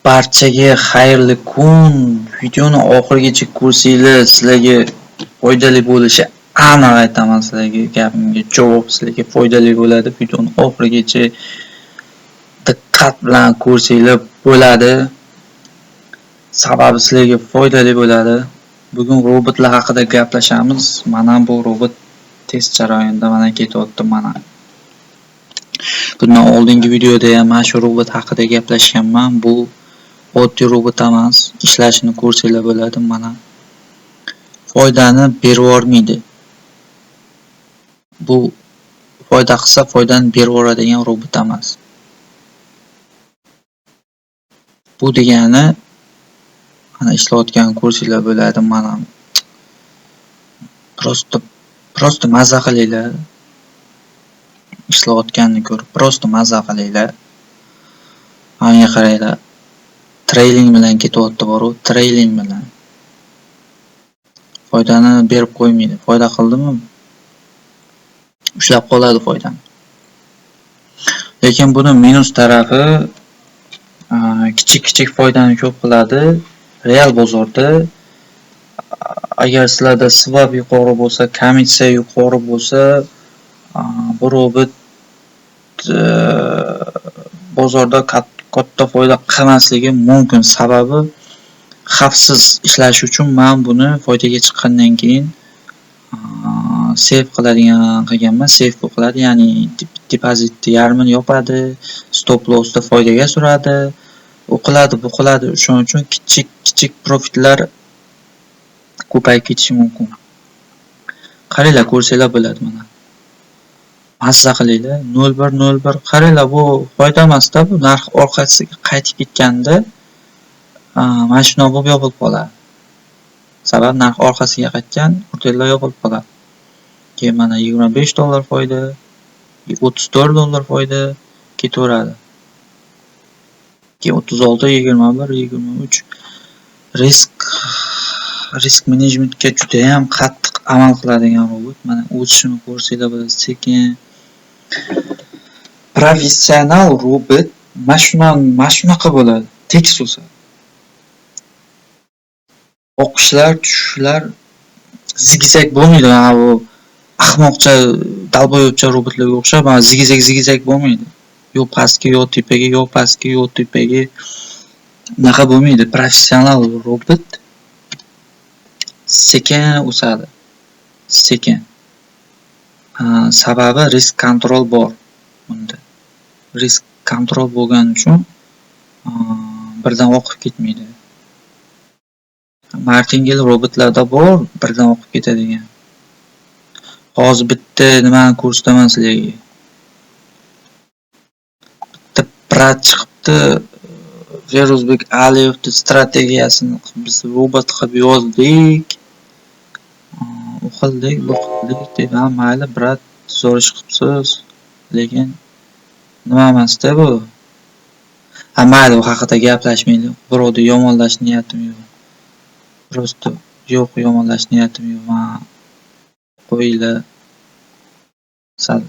Barchaga xayrli kun. Videoni oxirigacha ko'rsanglar, sizlarga foydali bo'lishi aniq aytaman. Sizlarga gapimga javob sizlarga foydali bo'ladi. Videoni oxirigacha diqqat bilan ko'rsanglar bo'ladi. Sababi sizlarga foydali bo'ladi. Bugun robotlar haqida gaplashamiz. Mana bu robot test jarayonida mana ketyapti mana. Bundan oldingi videoda ham mana shu robot haqida gaplashganman. Bu oddiy robot emas. Ishlashini ko'rsanglar bo'ladi mana. Foydani berib yormaydi. Bu foyda qilsa foydani berib yoradigan robot emas. Bu degani mana ishlayotganini ko'rsanglar bo'ladi mana. Prosto mazza qilinglar. Ishlayotganini ko'rib prosto mazza qilinglar. Menga qaranglar. Trailing bilan ketyapti boru, trailing bilan. Foydani berib qo'ymaydi. Foyda qildimi? Ushlab qoladi foydani. Lekin buni minus tarafi kichik foydani ko'p qiladi. Real bozorda agar sizlarda swap yuqori bo'lsa, komissiya yuqori bo'lsa, bu robot bozorda katta foyda qilmasligi mumkin. Sababi xavfsiz ishlash uchun men buni foydaga chiqqandan keyin save qilganman. Save qiladi, ya'ni depozitni yarmini yopadi, stop lossda foydaga suradi. U qiladi, bu qiladi. Shuning uchun kichik profitlar ko'payib ketishi mumkin. Qaranglar, ko'rsanglar bo'ladi mana. Mazza qilinglar. 01 qaranglar, bu foyda emas-da, bu narx orqasiga qaytib ketganda mana shunday bo'lib yopilib qoladi. Sabab narx orqasiga qaytgan, o'rtalar yopilib qoladi. Keyin mana $25 foyda, $34 foyda ketaveradi. Keyin 36, 21, 23 risk menejmentga juda ham qattiq amal qiladigan robot. Mana o'sishini ko'rsanglar bo'ladi, sekin. Professional robot mana shunaqa bo'ladi, tekis o'sadi. O'qishlar, tushishlar zigzag bo'lmaydi. Mana bu ahmoqcha, dalboyobcha robotlarga o'xshab, mana zigzag bo'lmaydi. Yo pastga, yo tepaga, yo pastga, yo tepaga. Unaqa bo'lmaydi. Professional robot sekin o'sadi. Sekin. Sababi risk kontrol bor bunda. Risk kontrol bo'lgani uchun birdan o'qib ketmaydi. Martingale robotlarda bor birdan o'qib ketadigan. Hozir bitta nimani ko'rsataman sizlarga. Bitta prat chiqibdi. Feruzbek Aliyevning strategiyasini biz robot qilib yozdik. O'qildik, bu qildik deb mayli, brat, so'rish qilibsiz. Lekin nima emas-da bu. Mayli, u haqida gaplashmaydi. Birovni yomonlash niyatim yo'q. Prosto yo'q, yomonlash niyatim yo'q. Men qo'yinglar. Sal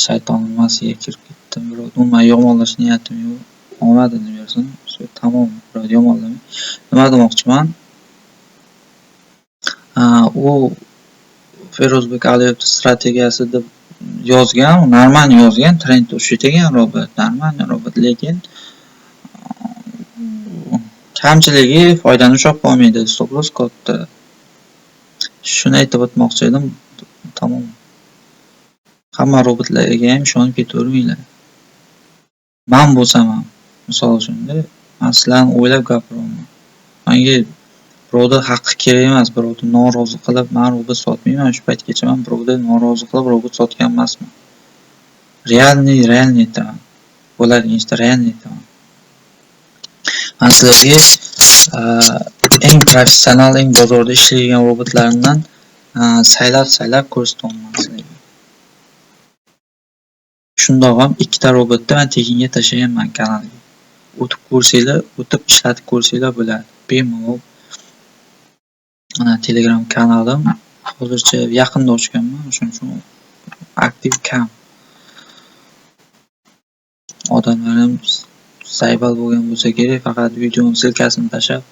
shayton nimasiga kirib ketdim. Birovni umuman yomonlash niyatim yo'q. Omadini bersin. Shu tamom, birovni yomonlamay. Nima demoqchiman? U Feruzbek Aliyevning strategiyasi deb yozgan, normal yozgan, trend o'shagan robot, normal robot, lekin kamchiligi foydani ushlab qolmaydi, stop loss katta. Shuni aytib o'tmoqchi edim. Tamom. Hamma robotlarga ham ishonib ketavermanglar. Men bo'lsam ham, misol uchun, men sizlarni o'ylab gapiryapman. Menga birovni haqqi kerak emas, birovni norozi qilib men robot sotmayman. Shu paytgacha men birovni norozi qilib robot sotgan emasman. Realniy aytaman. Bo'ladigan ishda realniy aytaman. Men sizlarga eng professional, eng bozorda ishlaydigan robotlardan saylab ko'rsatyapman sizlarga. Shundoq ham ikkita robotni men tekinga tashlaganman kanalga. O'tib ko'rsanglar, o'tib ishlatib ko'rsanglar bo'ladi. Bemalol. Mana Telegram kanalim hozircha yaqinda ochganman, shuning uchun aktiv kam. Odamlar ham Saybal bo'lgan bo'lsa kerak, faqat videoning silkasini tashlab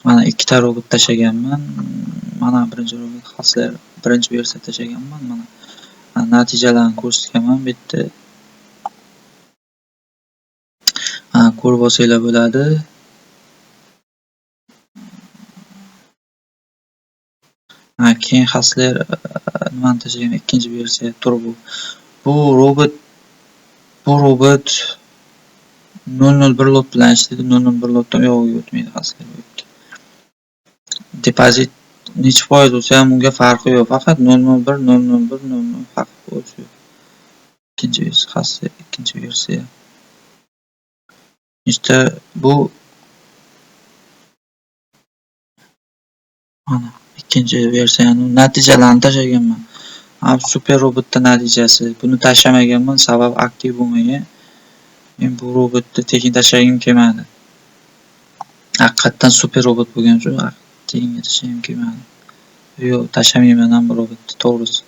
mana ikkita robot tashlaganman. Mana birinchi robot xaslar birinchi versiya tashlaganman. Mana natijalarni ko'rsatganman bu yerda. Ko'rib olsanglar bo'ladi. Keyin xaslar nimani tashlagan ikkinchi versiya turbo. Bu robot 001 lot bilan ishlaydi. 001 lotdan uyog'iga o'tmaydi xaslar bu yerda. Depozit necha foiz bo'lsa ham unga farqi yo'q. Faqat 001 farq bo'lsa. Ikkinchi versiya. İşte bu ana ikkinchi versiyaning natijalarini tashlaganman. Super robotda natijasi. Buni tashlamaganman, sabab aktiv bo'lmagan. Men bu robotni tekin tashlagim kelmadi. Haqiqatan super robot bo'lgan uchun tekin tashlagim kelmadi. Yo'q, tashlamayman ham bu robotni, to'g'risi.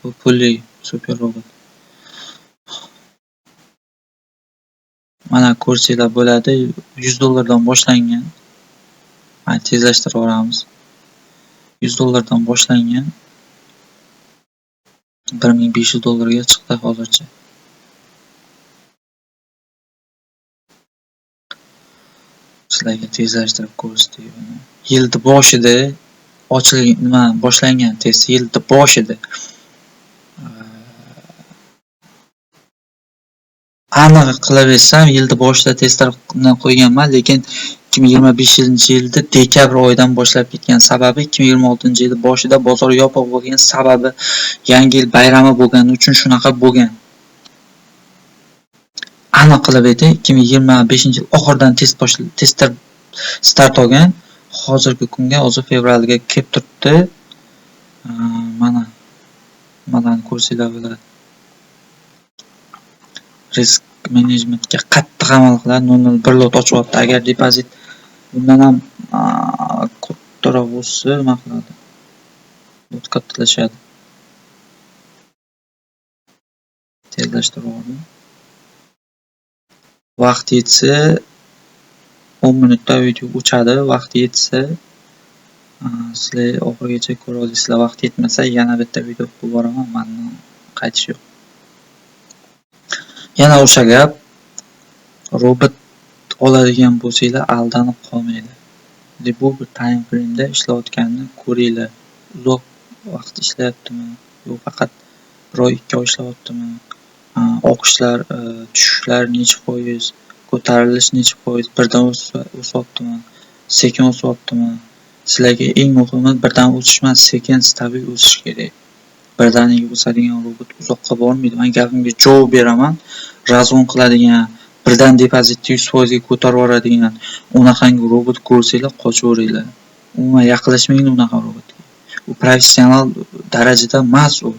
Bu pulli super robot. Mana ko'rsanglar bo'ladi, $100 boshlangan. Mana tezlashtirib yuboramiz. $100 boshlangan. $1500 ga chiqdi hozircha. Sizlarga tezlashtirib ko'rsatdik buni. Yilni boshida ochilgan, boshlangan test yilni boshida. Aniq qilaversam yilni boshida testlarni qo'yganman, lekin 2025-yilda dekabr oyidan boshlab ketgan. Sababi 2026-yil boshida bozor yopiq bo'lgan, sababi yangi yil bayrami bo'lgani uchun shunaqa bo'lgan. Aniq qilib aytay, 2025-yil oxiridan testlar start olgan. Hozirgi kunga, hozir fevralga kelib turibdi. Mana ko'rsanglar bo'ladi. Risk menejmentga qattiq amal qiladi. 001 lot ochyapti. Agar depozit bundan ham kattaroq bo'lsa, nima qiladi? Lot kattalashadi. Tezlashtirib yubordim. Vaqt yetsa 10 minutda video o'chadi. Vaqt yetsa sizlar oxirigacha ko'ra olasizlar. Vaqt yetmasa yana bitta video qilib boraman. Mendan qaytish yo'q. Yana o'sha gap, robot oladigan bo'lsanglar aldanib qolmanglar. Bu bir time frame'da ishlayotganini ko'ringlar. Uzoq vaqt ishlayaptimi? Yo'q, faqat 1-2 oy ishlayaptimi? O'qishlar, tushishlar necha foiz, ko'tarilish necha foiz, birdan o'syaptimi, sekin o'syaptimi? Sizlarga eng muhimi birdan o'sish emas, sekin stabil o'sish kerak. Birdaniga o'sadigan robot uzoqqa bormaydi. Men gapimga javob beraman. Razon qiladigan, birdan depozitni 100% ga ko'tarib yuboradigan unaqangi robot ko'rsanglar qochaveringlar. Umuman yaqinlashmanglar unaqa robotga. U professional darajada emas u.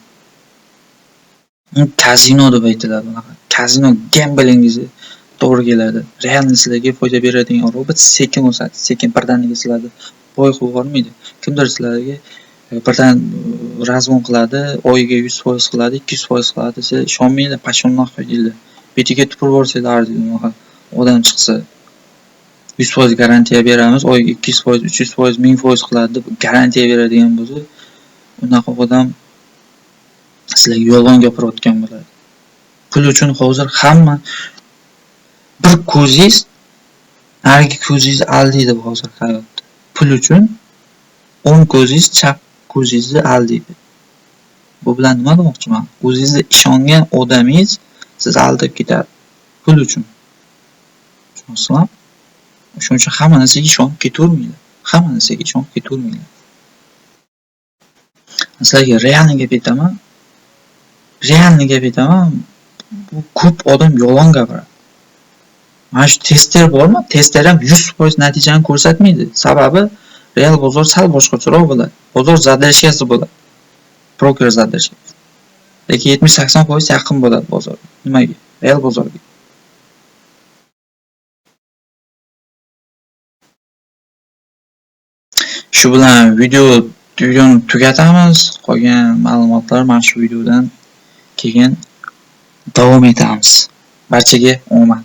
Kazino deb aytiladi bunaqa. Kazino gamblingizga to'g'ri keladi. Realni sizlarga foyda beradigan robot sekin o'sadi, sekin birdaniga sizlarni boy qilib yubormaydi. Kimdir sizlarga birdan razon qiladi, oyiga 100% qiladi, 200% qiladi, siz ishonmanglar, pashonnoq qo'yinglar. Betiga tupurib yuborsanglar, odam chiqsa 100% garantiya beramiz, oyiga 200%, 300%, 1000% qiladi deb garantiya beradigan bo'lsa, unaqa odam sizlarga yolg'on gapirayotgan bo'ladi. Pul uchun hozir hamma bir ko'zingiz, narigi ko'zingizni aldaydi hozir hayotda. Pul uchun 10 ko'zingiz chap ko'zingizni aldaydi. Bu bilan nima demoqchiman? O'zingizga ishongan odamingiz siz aldab ketadi. Pul uchun. Tushunasizmi? Shuning uchun hamma narsaga ishonib ketavermanglar. Hamma narsaga ishonib ketavermanglar. Sizlarga realni gap aytaman. Bu ko'p odam yolg'on gapiradi. Mana shu tester bormi? Tester ham 100% natijani ko'rsatmaydi. Sababi real bozor sal boshqacharoq bo'ladi. Bozor zadreshkasi bo'ladi. Broker zadreshkasi. Lekin 70-80% yaqin bo'ladi bozor. Nimaga? Real bozorga. Shu bilan videoni tugatamiz. Qolgan ma'lumotlar mana shu videodan keyin davom etamiz. Barchaga omad.